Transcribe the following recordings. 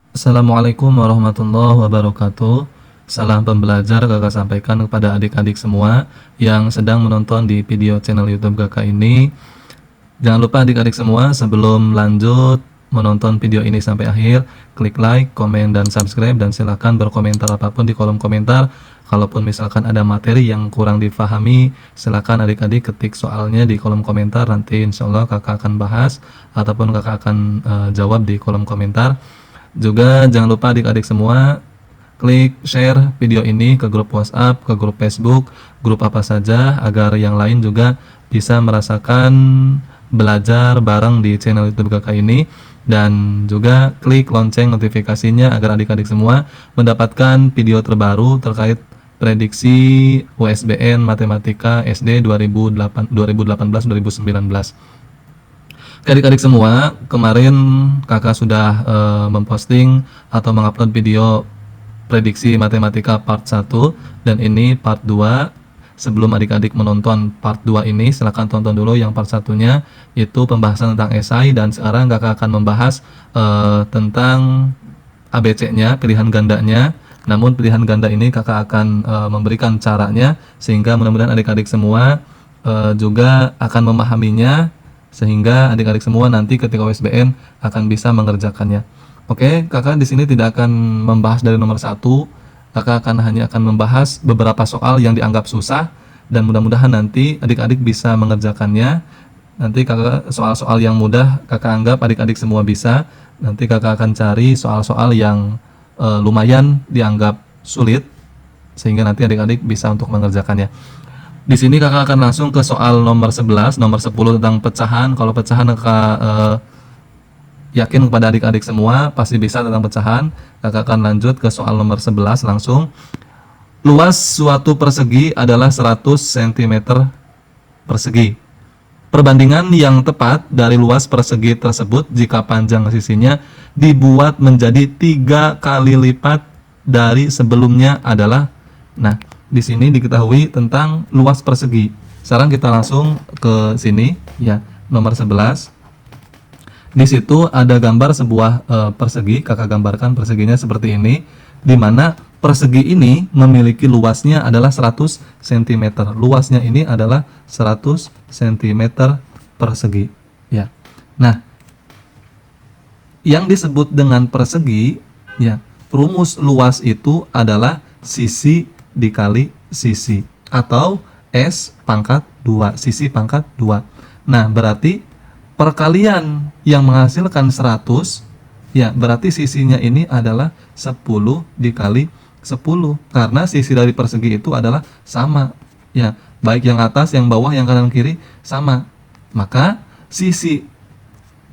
Assalamualaikum warahmatullahi wabarakatuh. Salam pembelajar kakak sampaikan kepada adik-adik semua yang sedang menonton di video channel YouTube kakak ini. Jangan lupa adik-adik semua sebelum lanjut menonton video ini sampai akhir, klik like, komen, dan subscribe, dan silahkan berkomentar apapun di kolom komentar. Kalaupun misalkan ada materi yang kurang difahami, silahkan adik-adik ketik soalnya di kolom komentar. Nanti insya Allah kakak akan bahas ataupun kakak akan jawab di kolom komentar. Juga jangan lupa adik-adik semua klik share video ini ke grup WhatsApp, ke grup Facebook, grup apa saja, agar yang lain juga bisa merasakan belajar bareng di channel YouTube kakak ini. Dan juga klik lonceng notifikasinya agar adik-adik semua mendapatkan video terbaru terkait prediksi USBN Matematika SD 2018-2019. Adik-adik semua, kemarin kakak sudah memposting atau mengupload video prediksi matematika part 1, dan ini part 2. Sebelum adik-adik menonton part 2 ini, silahkan tonton dulu yang part 1-nya, yaitu pembahasan tentang esai. Dan sekarang kakak akan membahas tentang ABC-nya, pilihan gandanya. Namun pilihan ganda ini kakak akan memberikan caranya, sehingga mudah-mudahan adik-adik semua juga akan memahaminya, sehingga adik-adik semua nanti ketika USBN akan bisa mengerjakannya. Oke, kakak di sini tidak akan membahas dari nomor 1. Kakak hanya akan membahas beberapa soal yang dianggap susah, dan mudah-mudahan nanti adik-adik bisa mengerjakannya. Nanti kakak soal-soal yang mudah kakak anggap adik-adik semua bisa. Nanti kakak akan cari soal-soal yang lumayan dianggap sulit, sehingga nanti adik-adik bisa untuk mengerjakannya. Di sini kakak akan langsung ke soal nomor 11, nomor 10 tentang pecahan. Kalau pecahan kakak yakin kepada adik-adik semua pasti bisa tentang pecahan. Kakak akan lanjut ke soal nomor 11 langsung. Luas suatu persegi adalah 100 cm persegi. Perbandingan yang tepat dari luas persegi tersebut jika panjang sisinya dibuat menjadi 3 kali lipat dari sebelumnya adalah. Nah, di sini diketahui tentang luas persegi. Sekarang kita langsung ke sini ya, nomor 11. Di situ ada gambar sebuah persegi. Kakak gambarkan perseginya seperti ini, di mana persegi ini memiliki luasnya adalah 100 cm. Luasnya ini adalah 100 cm persegi ya. Nah, yang disebut dengan persegi ya, rumus luas itu adalah sisi dikali sisi, atau S pangkat 2, sisi pangkat 2. Nah, berarti perkalian yang menghasilkan 100 ya, berarti sisinya ini adalah 10 dikali 10, karena sisi dari persegi itu adalah sama ya, baik yang atas, yang bawah, yang kanan kiri sama. Maka sisi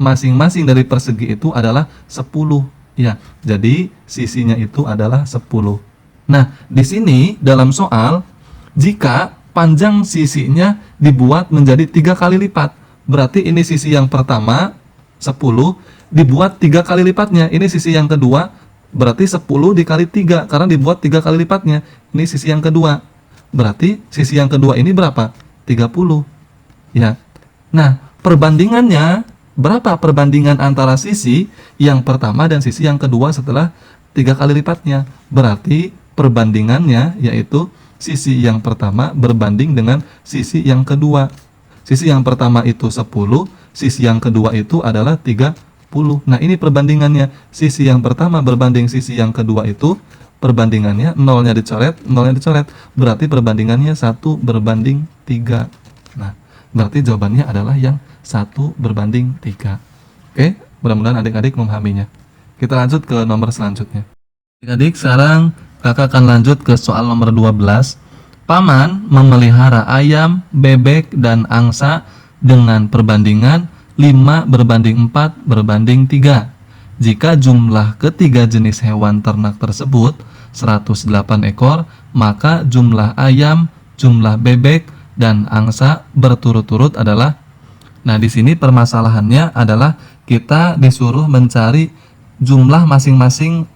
masing-masing dari persegi itu adalah 10 ya. Jadi sisinya itu adalah 10. Nah, di sini dalam soal, jika panjang sisinya dibuat menjadi 3 kali lipat, berarti ini sisi yang pertama 10 dibuat 3 kali lipatnya. Ini sisi yang kedua, berarti 10 dikali 3 karena dibuat 3 kali lipatnya. Ini sisi yang kedua. Berarti sisi yang kedua ini berapa? 30. Ya. Nah, perbandingannya berapa perbandingan antara sisi yang pertama dan sisi yang kedua setelah 3 kali lipatnya? Berarti perbandingannya yaitu sisi yang pertama berbanding dengan sisi yang kedua. Sisi yang pertama itu 10, sisi yang kedua itu adalah 30. Nah, ini perbandingannya. Sisi yang pertama berbanding sisi yang kedua itu perbandingannya, nolnya dicoret, nolnya dicoret. Berarti perbandingannya 1 berbanding 3. Nah, berarti jawabannya adalah yang 1 berbanding 3. Oke, mudah-mudahan adik-adik memahaminya. Kita lanjut ke nomor selanjutnya. Adik-adik, sekarang kakak akan lanjut ke soal nomor 12. Paman memelihara ayam, bebek, dan angsa dengan perbandingan 5 berbanding 4 berbanding 3. Jika jumlah ketiga jenis hewan ternak tersebut 108 ekor, maka jumlah ayam, jumlah bebek, dan angsa berturut-turut adalah. Nah, di sini permasalahannya adalah kita disuruh mencari jumlah masing-masing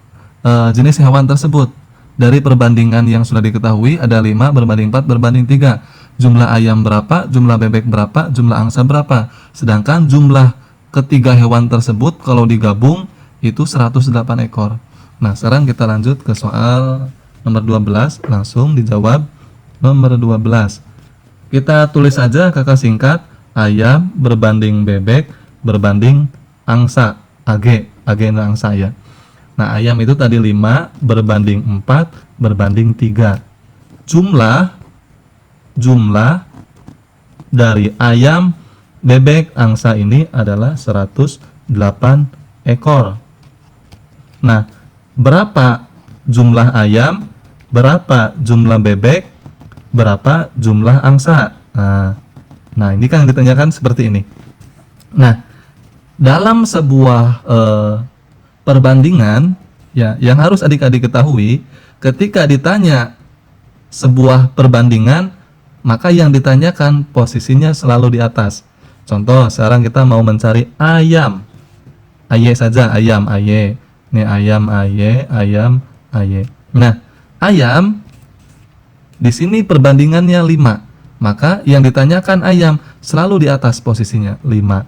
jenis hewan tersebut. Dari perbandingan yang sudah diketahui ada 5 berbanding 4 berbanding 3. Jumlah ayam berapa, jumlah bebek berapa, jumlah angsa berapa. Sedangkan jumlah ketiga hewan tersebut kalau digabung itu 108 ekor. Nah, sekarang kita lanjut ke soal nomor 12, langsung dijawab nomor 12. Kita tulis saja kakak singkat, ayam berbanding bebek berbanding angsa, AG itu angsa ya. Nah, ayam itu tadi 5 berbanding 4 berbanding 3. Jumlah dari ayam, bebek, angsa ini adalah 108 ekor. Nah, berapa jumlah ayam, berapa jumlah bebek, berapa jumlah angsa? Nah, ini kan ditanyakan seperti ini. Nah, dalam sebuah perbandingan, ya, yang harus adik-adik ketahui, ketika ditanya sebuah perbandingan, maka yang ditanyakan posisinya selalu di atas. Contoh, sekarang kita mau mencari ayam. Aye saja, ayam, aye. Ini ayam, aye, ayam, aye. Nah, ayam di sini perbandingannya 5. Maka yang ditanyakan ayam selalu di atas posisinya 5.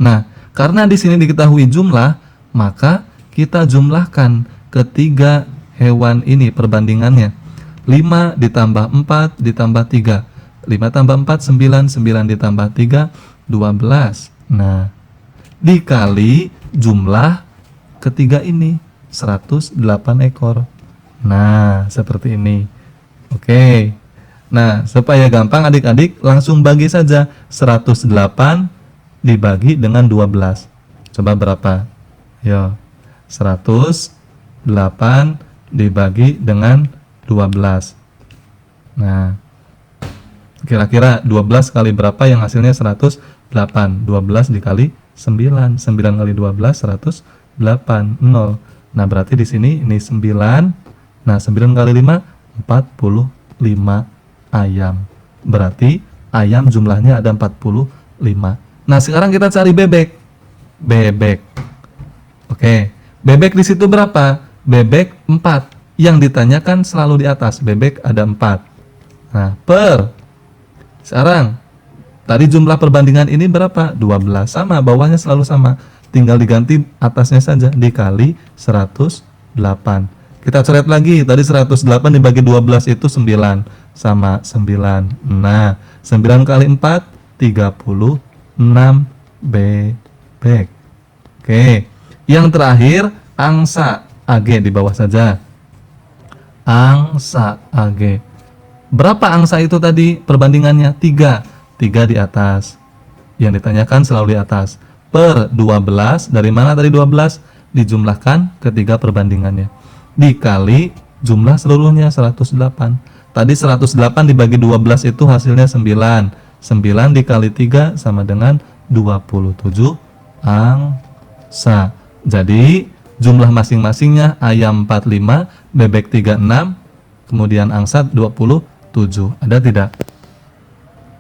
Nah, karena di sini diketahui jumlah, maka kita jumlahkan ketiga hewan ini perbandingannya. 5 ditambah 4 ditambah 3. 5 tambah 4 9, 9 ditambah 3 12. Nah, dikali jumlah ketiga ini 108 ekor. Nah, seperti ini. Oke. Nah, supaya gampang adik-adik langsung bagi saja 108 dibagi dengan 12. Coba berapa? Yo. 108 dibagi dengan 12. Nah, kira-kira 12 kali berapa yang hasilnya 108? 12 dikali 9. 9 kali 12 108. 0. Nah, berarti di sini ini 9. Nah, 9 kali 5 45 ayam. Berarti ayam jumlahnya ada 45. Nah, sekarang kita cari bebek. Oke. Bebek di situ berapa? Bebek 4. Yang ditanyakan selalu di atas, bebek ada 4. Nah, sekarang tadi jumlah perbandingan ini berapa? 12. Sama, bawahnya selalu sama. Tinggal diganti atasnya saja, dikali 108. Kita coret lagi, tadi 108 dibagi 12 itu 9. Sama 9. Nah, 9 kali 4 36 bebek. Oke. Yang terakhir, angsa, AG di bawah saja. Angsa, AG. Berapa angsa itu tadi perbandingannya? 3. 3 di atas. Yang ditanyakan selalu di atas. Per 12, dari mana tadi 12? Dijumlahkan ketiga perbandingannya. Dikali jumlah seluruhnya 108. Tadi 108 dibagi 12 itu hasilnya 9. 9 dikali 3 sama dengan 27 angsa. Jadi jumlah masing-masingnya ayam 45, bebek 36, kemudian angsa 27. Ada tidak?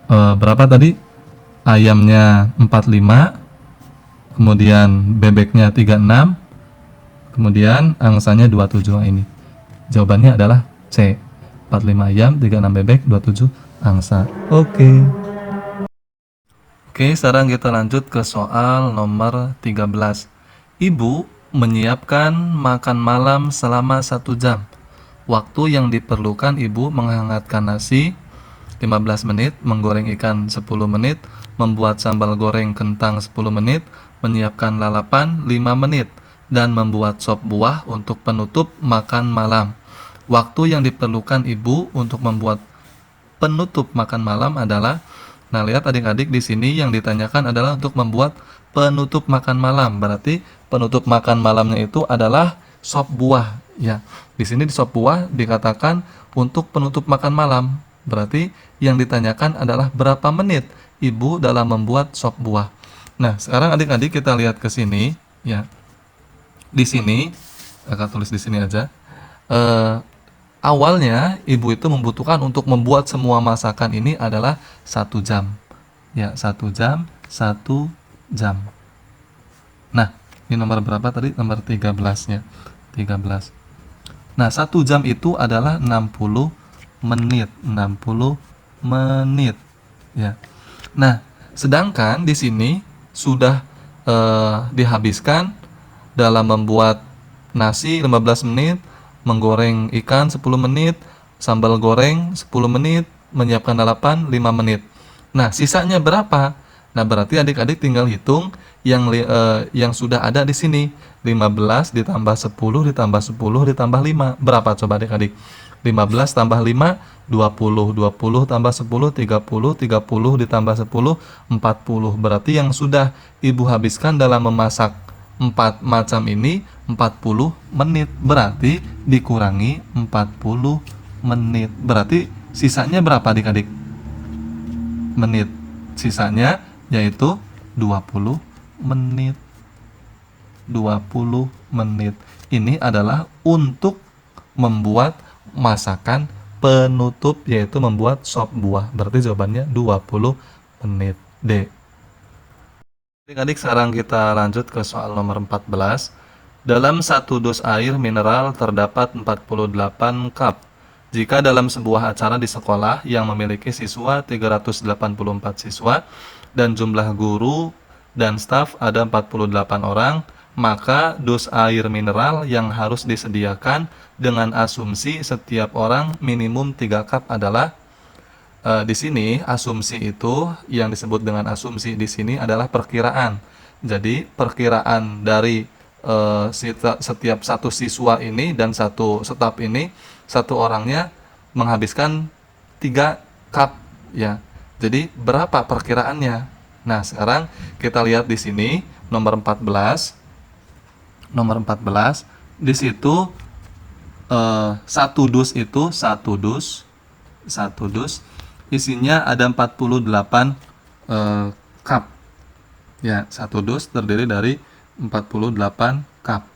Berapa tadi? Ayamnya 45, kemudian bebeknya 36, kemudian angsanya 27. Ini jawabannya adalah C. 45 ayam, 36 bebek, 27 angsa. Oke, sekarang kita lanjut ke soal nomor 13. Ibu menyiapkan makan malam selama 1 jam. Waktu yang diperlukan ibu menghangatkan nasi 15 menit, menggoreng ikan 10 menit, membuat sambal goreng kentang 10 menit, menyiapkan lalapan 5 menit, dan membuat sop buah untuk penutup makan malam. Waktu yang diperlukan ibu untuk membuat penutup makan malam adalah, nah lihat adik-adik di sini yang ditanyakan adalah untuk membuat penutup makan malam. Berarti penutup makan malamnya itu adalah sop buah ya. Di sini di sop buah dikatakan untuk penutup makan malam. Berarti yang ditanyakan adalah berapa menit ibu dalam membuat sop buah. Nah, sekarang adik-adik kita lihat ke sini ya. Di sini kakak tulis di sini aja. Awalnya ibu itu membutuhkan untuk membuat semua masakan ini adalah 1 jam. Ya, 1 jam, 1 jam. Nah, ini nomor berapa tadi? Nomor 13-nya. 13. Nah, 1 jam itu adalah 60 menit. 60 menit. Ya. Nah, sedangkan di sini sudah dihabiskan dalam membuat nasi 15 menit, menggoreng ikan 10 menit, sambal goreng 10 menit, menyiapkan lalapan 5 menit. Nah, sisanya berapa? Nah, berarti adik-adik tinggal hitung yang sudah ada di sini. 15 ditambah 10 ditambah 10 ditambah 5. Berapa coba adik-adik? 15 tambah 5, 20. 20 tambah 10, 30. 30 ditambah 10, 40. Berarti yang sudah Ibu habiskan dalam memasak 4 macam ini 40 menit. Berarti dikurangi 40 menit. Berarti sisanya berapa adik-adik? Menit. Sisanya yaitu 20 menit. 20 menit. Ini adalah untuk membuat masakan penutup, yaitu membuat sop buah. Berarti jawabannya 20 menit. D. Adik-adik, sekarang kita lanjut ke soal nomor 14. Dalam 1 dus air mineral terdapat 48 cup. Jika dalam sebuah acara di sekolah yang memiliki siswa 384 siswa dan jumlah guru dan staf ada 48 orang, maka dus air mineral yang harus disediakan dengan asumsi setiap orang minimum 3 cup adalah, di sini asumsi itu yang disebut dengan asumsi di sini adalah perkiraan. Jadi perkiraan dari setiap satu siswa ini dan satu staf ini, satu orangnya menghabiskan 3 cup ya. Jadi berapa perkiraannya? Nah, sekarang kita lihat di sini nomor 14. Nomor 14 di situ satu dus itu satu dus isinya ada 48 cup. Ya, satu dus terdiri dari 48 cup.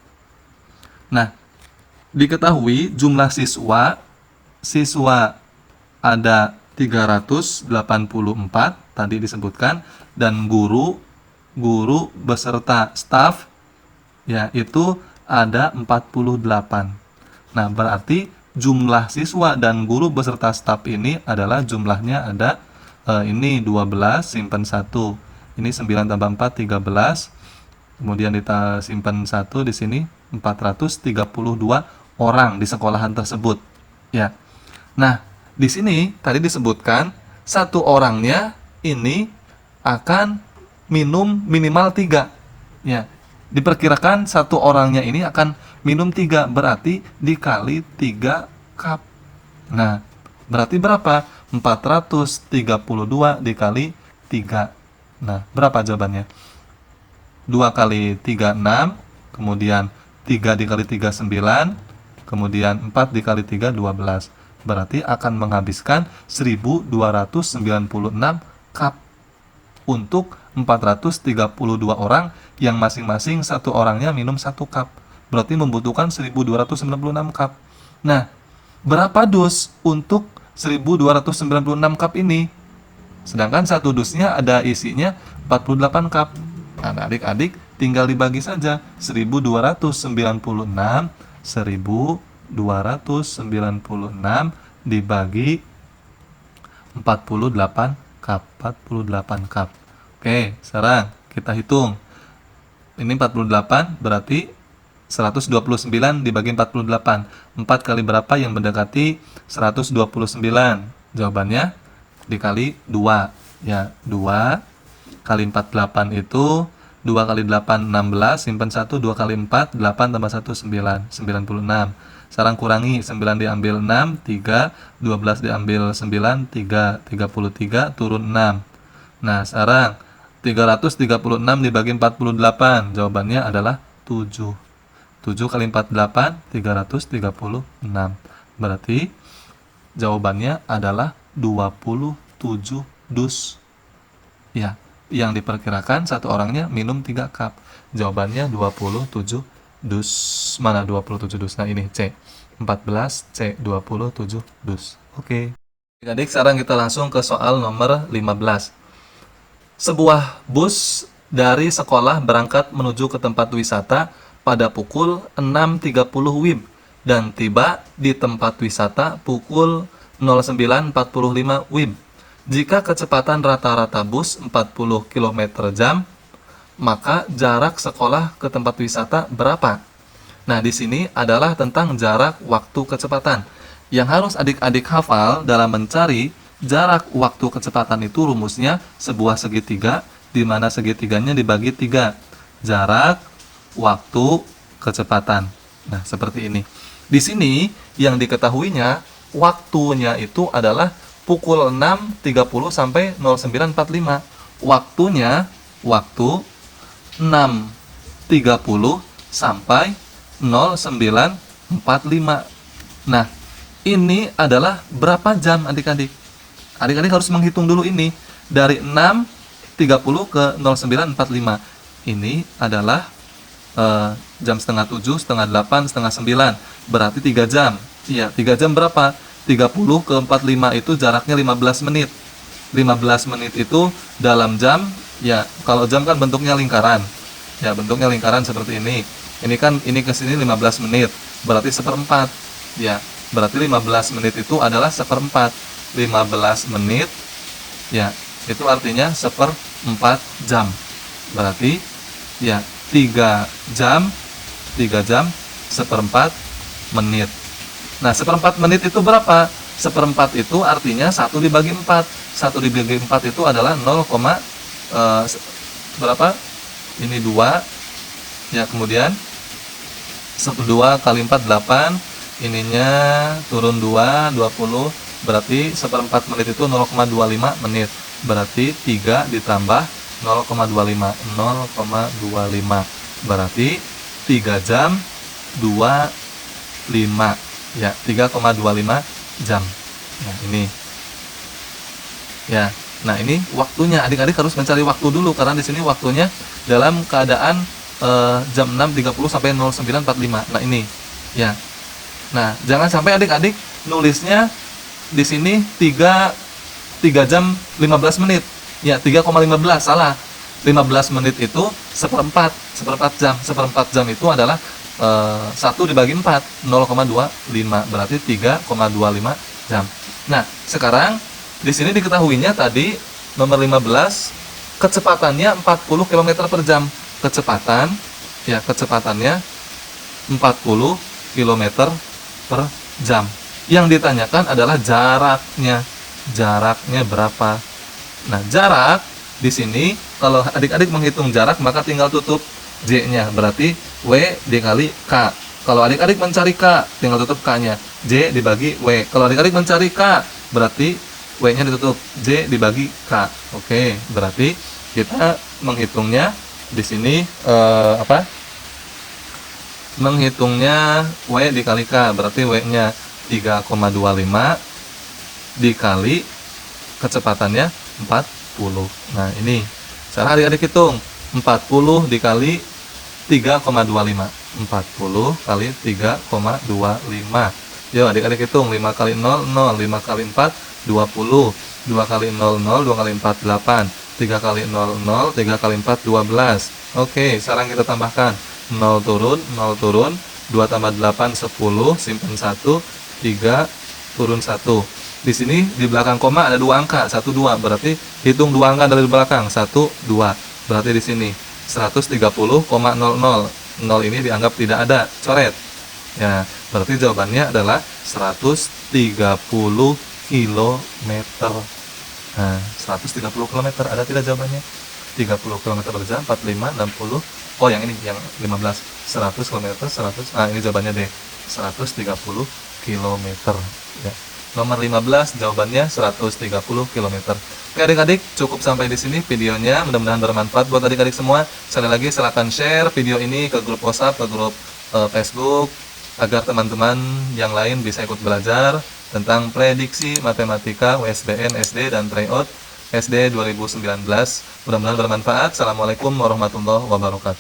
Nah, diketahui jumlah siswa ada 384 tadi disebutkan, dan guru beserta staf ya itu ada 48. Nah, berarti jumlah siswa dan guru beserta staf ini adalah jumlahnya ada ini 12 simpan 1. Ini 9 tambah 4 13. Kemudian kita simpan 1 di sini 432 orang di sekolahan tersebut. Ya. Nah, di sini tadi disebutkan satu orangnya ini akan minum minimal 3. Ya. Diperkirakan satu orangnya ini akan minum 3, berarti dikali 3 cup. Nah, berarti berapa? 432 dikali 3. Nah, berapa jawabannya? 2 kali 3 6, kemudian 3 dikali 3 9, kemudian 4 dikali 3 12. Berarti akan menghabiskan 1296 cup untuk 432 orang yang masing-masing satu orangnya minum 1 cup. Berarti membutuhkan 1296 cup. Nah, berapa dus untuk 1296 cup ini? Sedangkan satu dusnya ada isinya 48 cup. Nah, adik-adik tinggal dibagi saja. 1296 dibagi 48 cup. 48 cup. Oke, sekarang kita hitung. Ini 48 berarti 129 dibagi 48. 4 kali berapa yang mendekati 129? Jawabannya dikali 2. Ya, 2 kali 48 itu 2 kali 8 16, simpan 1, 2 kali 4 8 tambah 1 9, 96. Sekarang kurangi, 9 diambil 6, 3, 12 diambil 9, 3, 33 turun 6. Nah, sekarang 336 dibagi 48, jawabannya adalah 7. 7 kali 48 336. Berarti jawabannya adalah 27 dus. Ya, yang diperkirakan satu orangnya minum 3 cup. Jawabannya 27 dus. Mana 27 dus? Nah, ini C. 14, C 27 dus. Oke. Adik, sekarang kita langsung ke soal nomor 15. Sebuah bus dari sekolah berangkat menuju ke tempat wisata pada pukul 6.30 WIB dan tiba di tempat wisata pukul 09.45 WIB. Jika kecepatan rata-rata bus 40 km/jam, maka jarak sekolah ke tempat wisata berapa? Nah, di sini adalah tentang jarak waktu kecepatan. Yang harus adik-adik hafal dalam mencari jarak waktu kecepatan itu rumusnya sebuah segitiga, di mana segitiganya dibagi 3. Jarak waktu kecepatan. Nah, seperti ini. Di sini yang diketahuinya waktunya itu adalah pukul 6.30 sampai 09.45. Waktu 6.30 sampai 09.45. Nah, ini adalah berapa jam adik-adik? Adik-adik harus menghitung dulu ini. Dari 6.30 ke 09.45. Ini adalah jam setengah 7, setengah 8, setengah 9. Berarti 3 jam. Iya, 3 jam berapa? 30 ke 45 itu jaraknya 15 menit. 15 menit itu dalam jam, ya kalau jam kan bentuknya lingkaran. Ya, bentuknya lingkaran seperti ini. Ini kan ini ke sini 15 menit, berarti seperempat. Ya, berarti 15 menit itu adalah seperempat. 15 menit, ya, itu artinya seperempat jam. Berarti, ya, 3 jam seperempat menit. Nah, seperempat menit itu berapa? Seperempat itu artinya 1 dibagi 4. 1 dibagi 4 itu adalah 0, berapa? Ini 2. Ya, kemudian 2 kali 4, 8. Ininya turun 2, 20. Berarti seperempat menit itu 0,25 menit. Berarti 3 ditambah 0,25. 0,25. Berarti 3 jam 25. Ya, 3,25 jam. Nah, ini. Ya. Nah, ini waktunya. Adik-adik harus mencari waktu dulu karena di sini waktunya dalam keadaan jam 6.30 sampai 09.45. Nah, ini. Ya. Nah, jangan sampai adik-adik nulisnya di sini 3 jam 15 menit. Ya, 3,15 salah. 15 menit itu seperempat jam. Seperempat jam itu adalah 1 dibagi 4, 0,25. Berarti 3,25 jam. Nah, sekarang di sini diketahuinya tadi nomor 15 kecepatannya 40 km per jam. Kecepatannya 40 km per jam. Yang ditanyakan adalah jaraknya. Jaraknya berapa? Nah, jarak di sini kalau adik-adik menghitung jarak maka tinggal tutup J-nya, berarti W dikali K. Kalau adik-adik mencari K, tinggal tutup K-nya. J dibagi W. Kalau adik-adik mencari K, berarti W-nya ditutup J dibagi K. Oke, berarti kita menghitungnya di sini menghitungnya W dikali K, berarti W-nya 3,25 dikali kecepatannya 40. Nah, ini cara adik-adik hitung. 40 dikali 3,25. 40 kali 3,25. Yuk adik-adik hitung. 5 kali 0, 0. 5 kali 4, 20. 2 kali 0, 0. 2 kali 4, 8. 3 kali 0, 0. 3 kali 4, 12. Oke, sekarang kita tambahkan. 0 turun, 0 turun. 2 tambah 8, 10. Simpan 1. 3 turun 1. Di sini di belakang koma ada 2 angka, 1, 2. Berarti hitung 2 angka dari belakang, 1, 2. Berarti di sini 130,00. 0 ini dianggap tidak ada, coret. Ya, berarti jawabannya adalah 130 km. Nah, 130 km ada tidak jawabannya? 30 km per jam, 45, 60. Oh, yang ini yang 15. 100 km, 100. Nah, ini jawabannya deh. 130 km. Ya. Nomor 15 jawabannya 130 km. Oke adik-adik, cukup sampai di sini videonya. Mudah-mudahan bermanfaat buat adik-adik semua. Sekali lagi silakan share video ini ke grup WhatsApp, ke grup Facebook agar teman-teman yang lain bisa ikut belajar tentang prediksi matematika USBN SD dan tryout SD 2019. Mudah-mudahan bermanfaat. Assalamualaikum warahmatullahi wabarakatuh.